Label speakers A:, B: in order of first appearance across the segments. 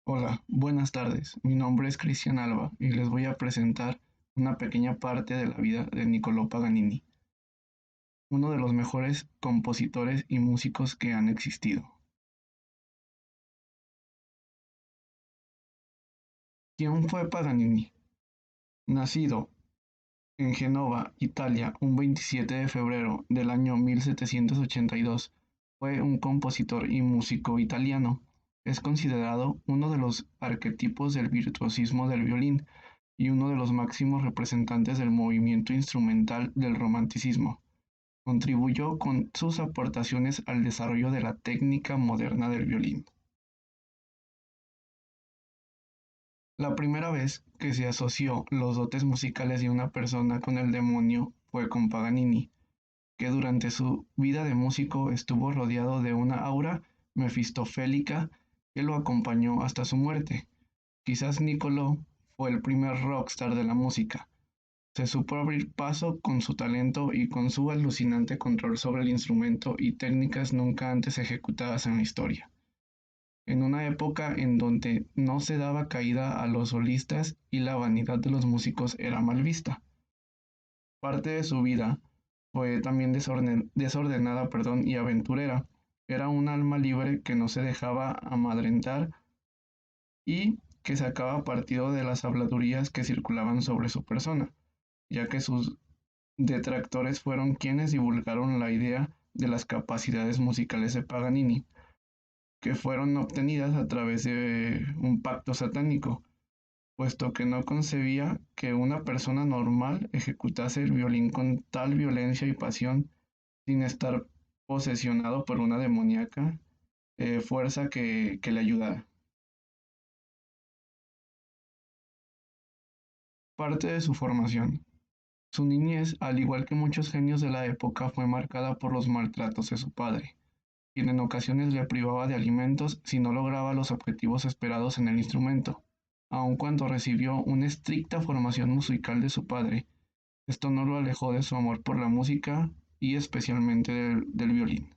A: Hola, buenas tardes. Mi nombre es Cristian Alba y les voy a presentar una pequeña parte de la vida de Niccolò Paganini, uno de los mejores compositores y músicos que han existido. ¿Quién fue Paganini? Nacido en Génova, Italia, un 27 de febrero del año 1782, fue un compositor y músico italiano. Es considerado uno de los arquetipos del virtuosismo del violín y uno de los máximos representantes del movimiento instrumental del romanticismo. Contribuyó con sus aportaciones al desarrollo de la técnica moderna del violín. La primera vez que se asoció los dotes musicales de una persona con el demonio fue con Paganini, que durante su vida de músico estuvo rodeado de una aura mefistofélica que lo acompañó hasta su muerte. Quizás Niccolò fue el primer rockstar de la música. Se supo abrir paso con su talento y con su alucinante control sobre el instrumento y técnicas nunca antes ejecutadas en la historia. En una época en donde no se daba caída a los solistas y la vanidad de los músicos era mal vista. Parte de su vida fue también desordenada, y aventurera. Era un alma libre que no se dejaba amedrentar y que sacaba partido de las habladurías que circulaban sobre su persona, ya que sus detractores fueron quienes divulgaron la idea de las capacidades musicales de Paganini, que fueron obtenidas a través de un pacto satánico, puesto que no concebía que una persona normal ejecutase el violín con tal violencia y pasión sin estar posesionado por una demoníaca fuerza que le ayudara. Parte de su formación. Su niñez, al igual que muchos genios de la época, fue marcada por los maltratos de su padre, quien en ocasiones le privaba de alimentos si no lograba los objetivos esperados en el instrumento. Aun cuando recibió una estricta formación musical de su padre, esto no lo alejó de su amor por la música y especialmente del violín.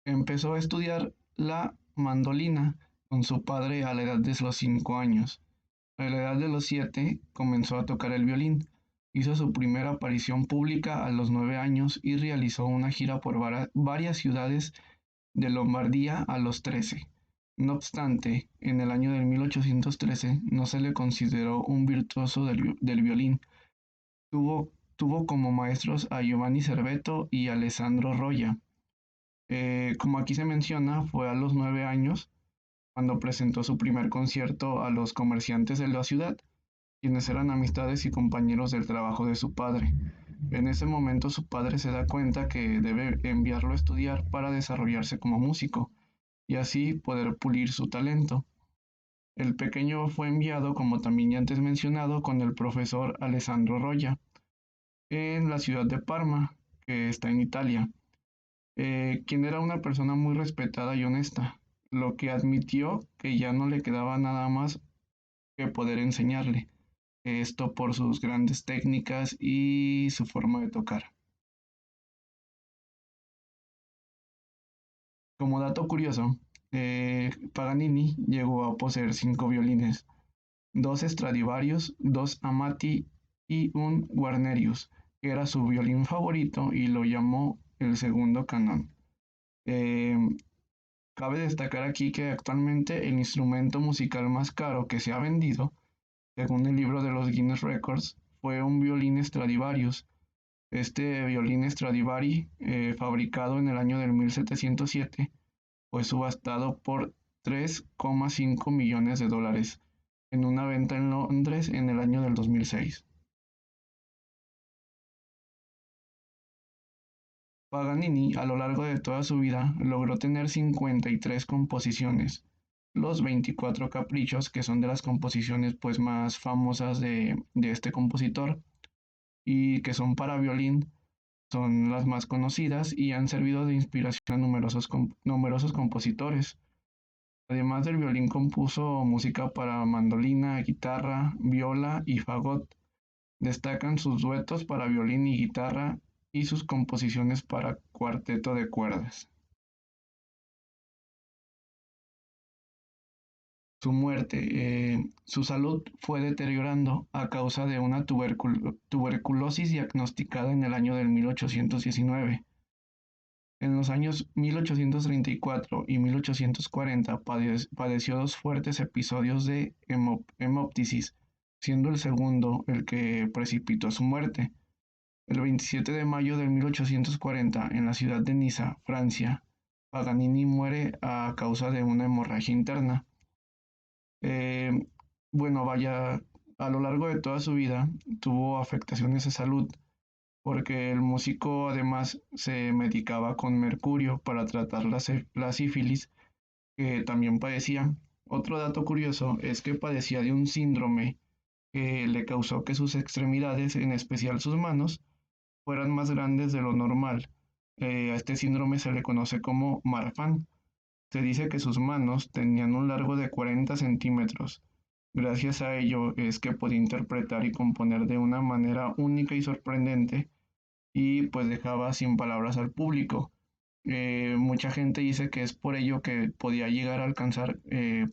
A: Empezó a estudiar la mandolina con su padre a la edad de los 5 años. A la edad de los 7 comenzó a tocar el violín. Hizo su primera aparición pública a los 9 años y realizó una gira por varias ciudades de Lombardía a los 13. No obstante, en el año de 1813 no se le consideró un virtuoso del violín. Tuvo como maestros a Giovanni Cerveto y Alessandro Rolla. Como aquí se menciona, fue a los 9 años cuando presentó su primer concierto a los comerciantes de la ciudad, quienes eran amistades y compañeros del trabajo de su padre. En ese momento su padre se da cuenta que debe enviarlo a estudiar para desarrollarse como músico y así poder pulir su talento. El pequeño fue enviado, como también ya antes mencionado, con el profesor Alessandro Rolla en la ciudad de Parma, que está en Italia, quien era una persona muy respetada y honesta, lo que admitió que ya no le quedaba nada más que poder enseñarle, esto por sus grandes técnicas y su forma de tocar. Como dato curioso, Paganini llegó a poseer 5 violines, dos Stradivarius, dos Amati y un Guarnerius, que era su violín favorito y lo llamó el segundo canon. Eh, Cabe destacar aquí que actualmente el instrumento musical más caro que se ha vendido, según el libro de los Guinness Records, fue un violín Stradivarius. Este violín Stradivari, fabricado en el año del 1707, fue subastado por 3,5 millones de dólares en una venta en Londres en el año del 2006. Paganini, a lo largo de toda su vida, logró tener 53 composiciones. Los 24 caprichos, que son de las composiciones pues, más famosas de este compositor y que son para violín, son las más conocidas y han servido de inspiración a numerosos compositores. Además del violín, compuso música para mandolina, guitarra, viola y fagot. Destacan sus duetos para violín y guitarra y sus composiciones para cuarteto de cuerdas. su muerte. Su salud fue deteriorando a causa de una tuberculosis diagnosticada en el año del 1819. En los años 1834 y 1840 padeció dos fuertes episodios de hemoptisis, siendo el segundo el que precipitó su muerte. El 27 de mayo de 1840, en la ciudad de Niza, Francia, Paganini muere a causa de una hemorragia interna. Eh, bueno, vaya, a lo largo de toda su vida tuvo afectaciones de salud porque el músico además se medicaba con mercurio para tratar la sífilis que también padecía. Otro dato curioso es que padecía de un síndrome que le causó que sus extremidades, en especial sus manos, fueran más grandes de lo normal. A este síndrome se le conoce como Marfan. Se dice que sus manos tenían un largo de 40 centímetros. Gracias a ello es que podía interpretar y componer de una manera única y sorprendente y pues dejaba sin palabras al público. Mucha gente dice que es por ello que podía llegar a alcanzar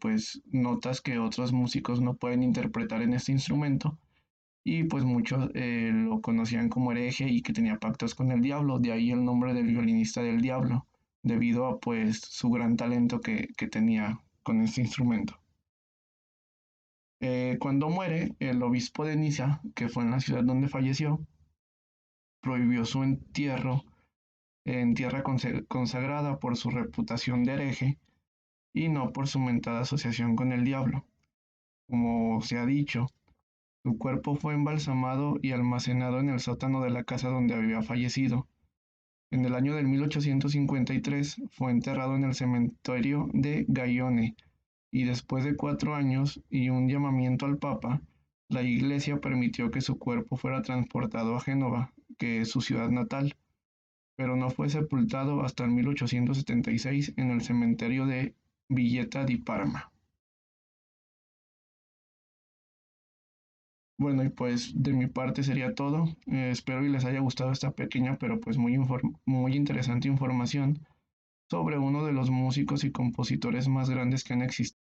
A: pues notas que otros músicos no pueden interpretar en este instrumento y pues muchos lo conocían como hereje y que tenía pactos con el diablo, de ahí el nombre del violinista del diablo, debido a pues su gran talento que tenía con este instrumento. Cuando muere, el obispo de Niza, que fue en la ciudad donde falleció, prohibió su entierro en tierra consagrada por su reputación de hereje y no por su mentada asociación con el diablo. Como se ha dicho, su cuerpo fue embalsamado y almacenado en el sótano de la casa donde había fallecido. En el año de 1853 fue enterrado en el cementerio de Gaione y después de 4 años y un llamamiento al Papa, la Iglesia permitió que su cuerpo fuera transportado a Génova, que es su ciudad natal, pero no fue sepultado hasta el 1876 en el cementerio de Villetta di Parma. Bueno, y pues de mi parte sería todo. Espero y les haya gustado esta pequeña pero pues muy interesante información sobre uno de los músicos y compositores más grandes que han existido.